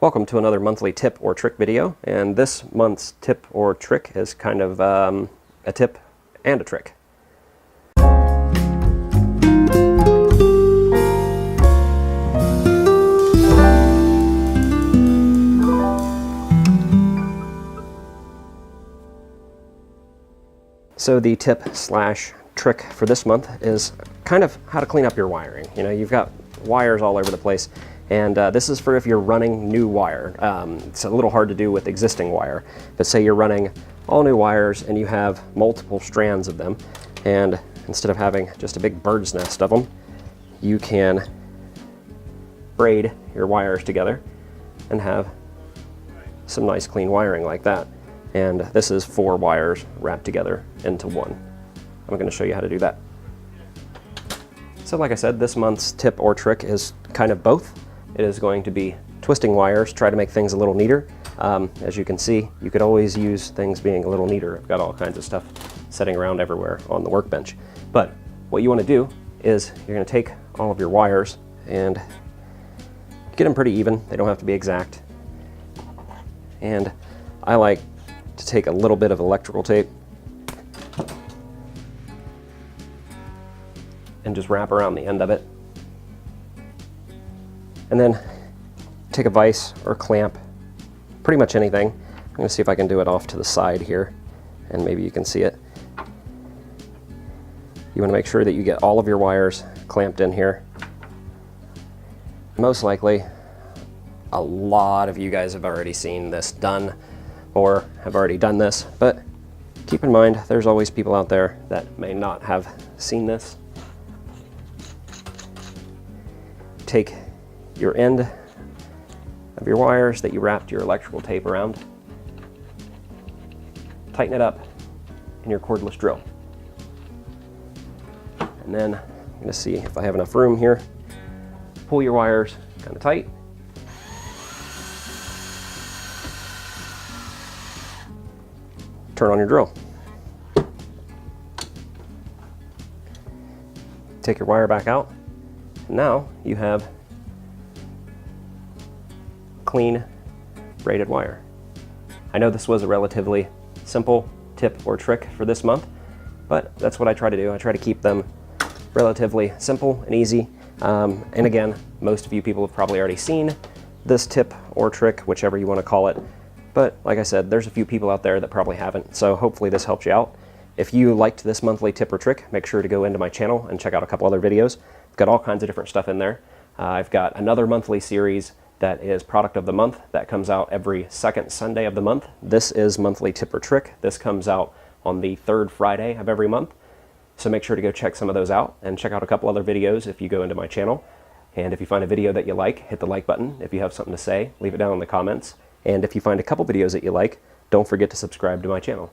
Welcome to another monthly tip or trick video, and this month's tip or trick is kind of a tip and a trick. So the tip slash trick for this month is kind of how to clean up your wiring. You know, you've got wires all over the place, and this is for if you're running new wire. It's a little hard to do with existing wire, but say you're running all new wires and you have multiple strands of them, and instead of having just a big bird's nest of them, you can braid your wires together and have some nice clean wiring like that. And this is 4 wires wrapped together into one. I'm going to show you how to do that. So like I said, this month's tip or trick is kind of both. It is going to be twisting wires, try to make things a little neater. As you can see, you could always use things being a little neater. I've got all kinds of stuff sitting around everywhere on the workbench. But what you want to do is you're going to take all of your wires and get them pretty even. They don't have to be exact. And I like to take a little bit of electrical tape and just wrap around the end of it. And then take a vise or clamp, pretty much anything. I'm going to see if I can do it off to the side here, and maybe you can see it. You want to make sure that you get all of your wires clamped in here. Most likely, a lot of you guys have already seen this done or have already done this, but keep in mind there's always people out there that may not have seen this. Take your end of your wires that you wrapped your electrical tape around, tighten it up in your cordless drill. And then I'm going to see if I have enough room here. Pull your wires kind of tight. Turn on your drill. Take your wire back out. Now you have clean braided wire. I know this was a relatively simple tip or trick for this month, but that's what I try to do. I try to keep them relatively simple and easy. And again, most of you people have probably already seen this tip or trick, whichever you want to call it. But like I said, there's a few people out there that probably haven't, so hopefully this helps you out. If you liked this monthly tip or trick, make sure to go into my channel and check out a couple other videos. I've got all kinds of different stuff in there. I've got another monthly series that is Product of the Month that comes out every second Sunday of the month. This is monthly tip or trick. This comes out on the 3rd Friday of every month. So make sure to go check some of those out and check out a couple other videos if you go into my channel. And if you find a video that you like, hit the like button. If you have something to say, leave it down in the comments. And if you find a couple videos that you like, don't forget to subscribe to my channel.